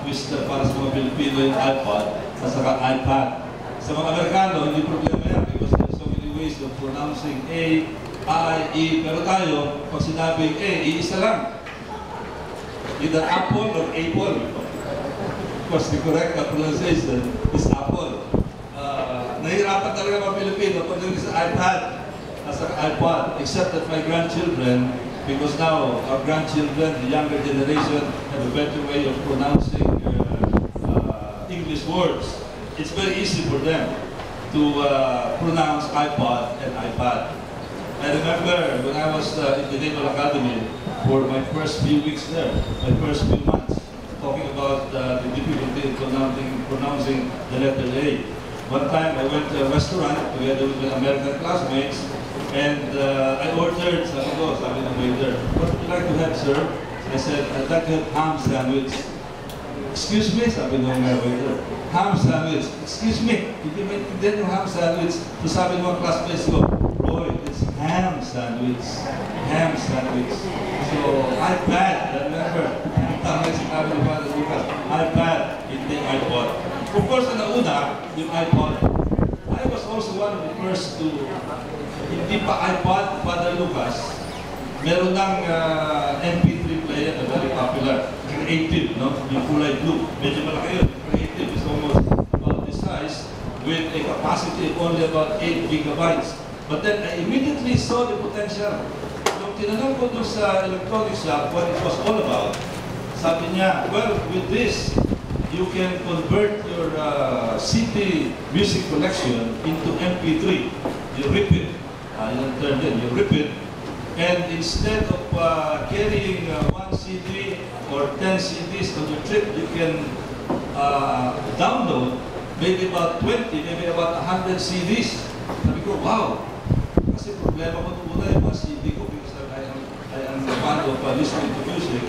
twist para sa mga Pilipino yung iPod at saka iPad. Sa mga Amerikano, hindi problema yan because there's so many ways of pronouncing A, I, E. Pero tayo, pag sinabing A, iisa lang. Either apple or apple. Of course, the correct pronunciation is apple. Nahirapan talaga mga Pilipino pag naging sa iPad at sa iPod, except that my grandchildren, because now our grandchildren, the younger generation, have a better way of pronouncing English words. It's very easy for them to pronounce iPod and iPad. I remember when I was in the Naval Academy for my first few weeks there, my first few months, talking about the difficulty in pronouncing the letter A. One time I went to a restaurant together with my American classmates, and I ordered, sabi ng waiter, what would you like to have, sir? I said, I'd like to have ham sandwich. Excuse me, sabi ng waiter, ham sandwich. Excuse me, hindi maintindihan yung ham sandwich. So sabi ng mga classmates ko, Roy, it's ham sandwich. Ham sandwich. So, iPad, remember, tama yung sinabi ni Father Lucas, iPad, hindi iPod. Of course, na una, yung iPod, I was also one of the first to, hindi pa iPod, Father Lucas, meron ng MP3 player na very popular, Creative, no? Yung kulay blue, medyo malaki yun. Creative is almost about this size with a capacity of only about 8 gigabytes. But then I immediately saw the potential. Nung tinanong ko doon sa electronics shop what it was all about, sabi niya, well, with this, you can convert your CD music collection into MP3. You rip it. You rip it. And instead of carrying 1 CD or 10 CDs on your trip, you can download maybe about 20, maybe about 100 CDs. Sabi ko, wow! Kasi problema ko muna yung mga CD ko because I am a fan of listening to music.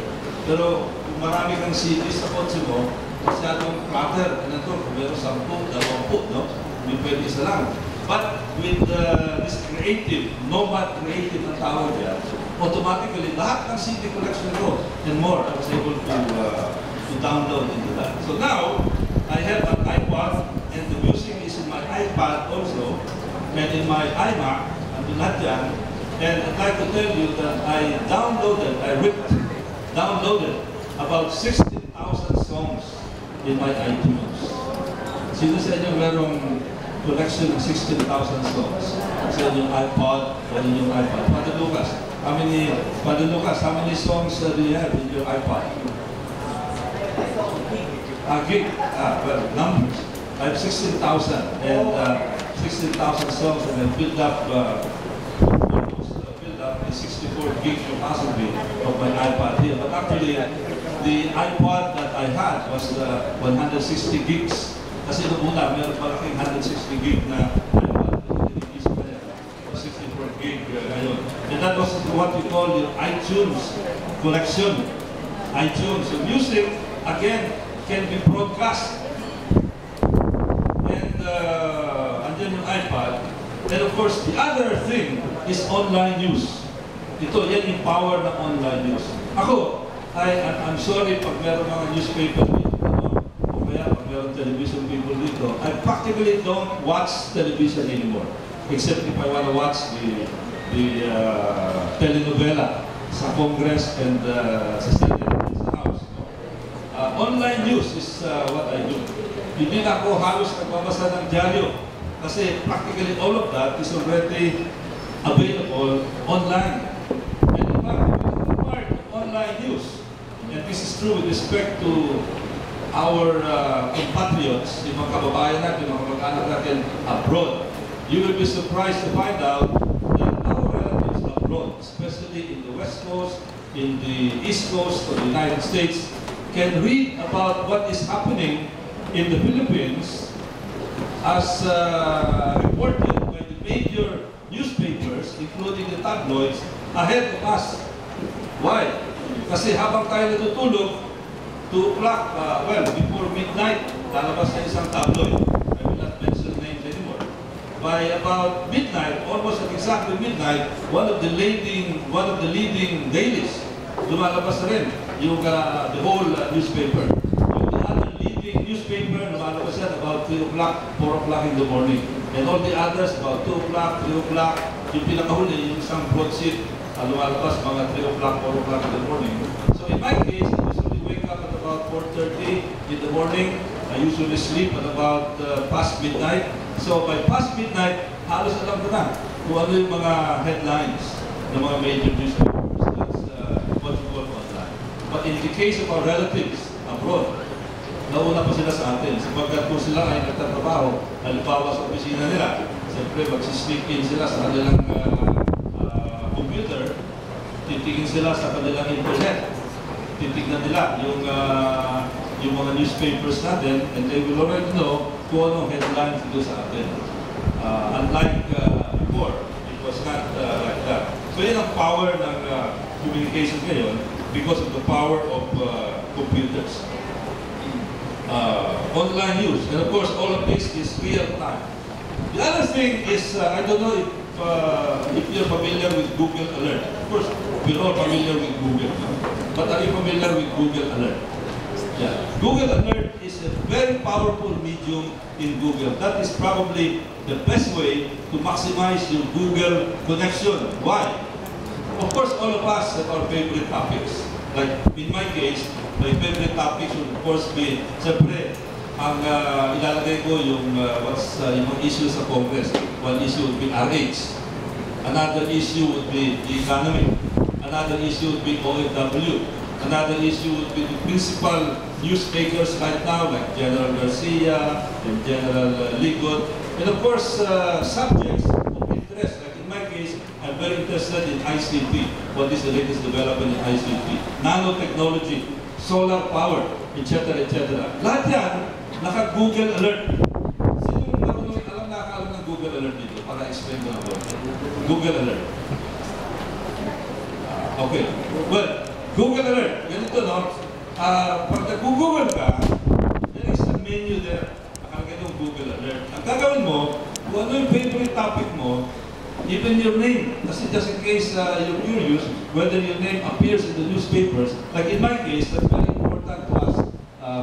Pero kung marami kang CDs sa kotse mo, masyadong clutter. Ano ito? Kung meron 10, 20, no? Hindi pwede isa lang. But with this creative, nomad creative na tawag yan, automatically, lahat ng CD collection ko and more, I was able to download into that. So now, I have an iPod, and the music is in my iPad also, and in my iMac, and lahat yan. And I'd like to tell you that I downloaded about 16,000 songs in my iTunes. Sino sa inyo merong collection of 16,000 songs sa inyong iPod o inyong iPad? Father Lucas, how many songs do you have in your iPod? Gig. Well, numbers. I have 16,000 and 16,000 songs, and I built up a 64 gig capacity of my iPad here. But actually, the iPod that I had was 160 gigs. Kasi nung una, meron malaking 160 gig na iPad. 64 gig ngayon. And that was what we call your iTunes collection. iTunes. So music, again, can be broadcast. And andyan yung iPad. And of course, the other thing is online news. Ito, yan yung power ng online news. Ako, I'm sorry pag meron mga newspaper dito, o kaya pag meron television people dito, I practically don't watch television anymore. Except if I want to watch the telenovela sa Congress and sa Senate and sa House. Online news is what I do. Hindi na ako halos nagbabasa ng dyaryo kasi practically all of that is already available online. And in fact, part of online news, and this is true with respect to our compatriots, yung mga kababayan natin, yung mga mag-anak natin abroad, you will be surprised to find out that our relatives abroad, especially in the West Coast, in the East Coast of the United States, can read about what is happening in the Philippines as reported by the major newspapers, including the tabloids, ahead of us. Why? Kasi habang tayo natutulog, 2 o'clock, well, before midnight, lalabas na isang tabloid. I will not mention names anymore. By about midnight, almost at exactly midnight, one of the leading dailies, lumalabas na rin yung the whole newspaper. Yung the newspaper, lumalabas yan about 3 o'clock, 4 o'clock in the morning. And all the others, about 2 o'clock, 3 o'clock. Yung pinakahuli, yung isang broadsheet, lumalabas mga 3 o'clock, 4 o'clock in the morning. So in my case, I usually wake up at about 4:30 in the morning. I usually sleep at about past midnight. So by past midnight, halos alam ko na kung ano yung mga headlines ng mga major newspapers. That's what you call online. But in the case of our relatives abroad, nauna pa sila sa atin. Sapagkat kung sila ay nagtatrabaho, halimbawa sa opisina nila, siyempre magsisneak in sila sa kanilang computer, titigin sila sa kanilang internet. Titignan nila yung mga newspapers natin, and they will already know kung anong headlines ito sa atin. Unlike before, it was not like that. So yan ang power ng communication ngayon because of the power of computers. Online news, and of course all of this is real time. The other thing is, I don't know if you're familiar with Google Alert. Of course, we're all familiar with Google, no? But are you familiar with Google Alert? Yeah. Google Alert is a very powerful medium in Google. That is probably the best way to maximize your Google connection. Why? Of course, all of us have our favorite topics. Like in my case, my favorite topics would of course be, siyempre, ang ilalagay ko yung yung issues sa Congress. One issue would be RH. Another issue would be the economy. Another issue would be OFW. Another issue would be the principal newsmakers right now, like General Garcia and General Ligot. And of course, subjects of interest. Like in my case, I'm very interested in ICT. What is the latest development in ICT? Nanotechnology, solar power, etc. etc. Lahat yan, naka-Google Alert. Sino nakakaalam ng Google Alert dito? Para explain ko na po. Google Alert. Okay. Well, Google Alert. Ganito, no? Pag nag-Google ka, there is a menu there. Nakalagay ng Google Alert. Ang gagawin mo, kung ano yung favorite topic mo, even your name. Kasi just in case you're curious whether your name appears in the newspapers, like in my case, that's very important to us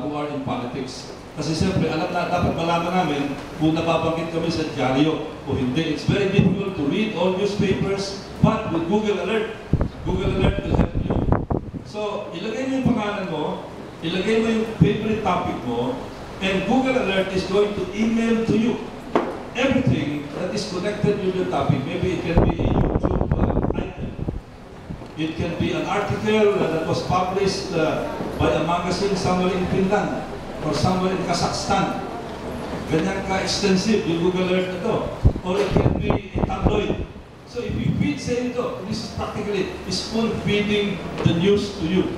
who are in politics. Kasi siyempre, dapat malaman namin kung nababanggit kami sa dyaryo o hindi. It's very difficult to read all newspapers, but with Google Alert will help you. So, ilagay mo yung pangalan mo, ilagay mo yung favorite topic mo, and Google Alert is going to email to you everything that is connected with the topic. Maybe it can be a YouTube item. It can be an article that was published by a magazine somewhere in Finland or somewhere in Kazakhstan. Ganyan ka-extensive yung Google Alert na to. Or it can be a tabloid. So if you feed, say ito, this is practically spoon-feeding the news to you.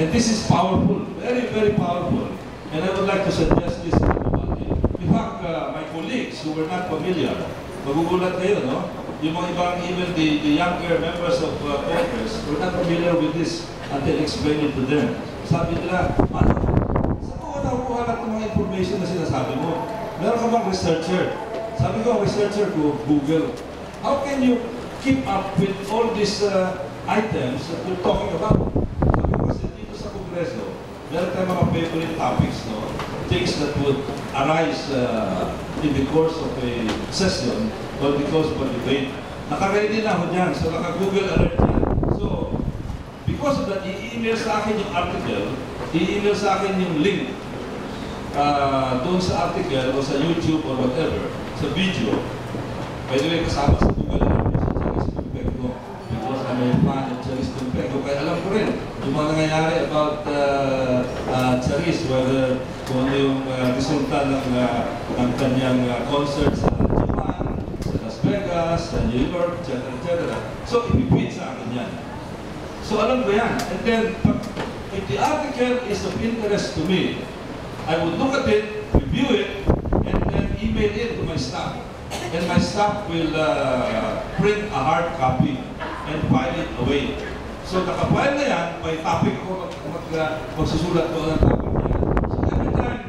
And this is powerful, very, very powerful. And I would like to suggest this to everybody. In fact, my colleagues who were not familiar, magugulat kayo, no? Yung mga ibang, even the younger members of Congress were not familiar with this until explain it to them. Sabi nila, ano? Saan mo nakukuha lahat ng mga information na sinasabi mo? Meron ka bang researcher? Sabi ko, ang researcher ko, Google. How can you keep up with all these items that we're talking about? Sabi ko kasi dito sa Kongreso, meron tayong mga favorite topics, no? Things that would arise in the course of a session or because of a debate. Naka-ready na ako dyan, so naka-Google Alert yan. So, because of that, i-email sa akin yung article, i-email sa akin yung link doon sa article o sa YouTube or whatever, sa video. By the way, kasama sa Google Alert sa Charis Tumpeko because I'm a fan of Charis Tumpeko. Kaya alam ko rin yung mga nangyayari about Charis, whether kung ano yung resulta ng kanyang concert sa Japan, sa Las Vegas, sa New York, etc. etc. So, ipipit sa akin yan. So, alam ko yan. And then, if the article is of interest to me, I would look at it, review it, and then email it to my staff. And my staff will print a hard copy and file it away. So, nakafile na yan, may topic ko, magsusulat ko ng topic niya. So, every time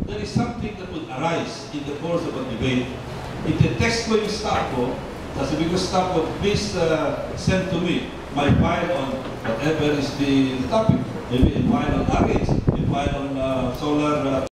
there is something that would arise in the course of a debate, iti-text ko yung staff ko, sasabihin ko staff ko, please send to me my file on whatever is the topic. Maybe a file on RH, a file on solar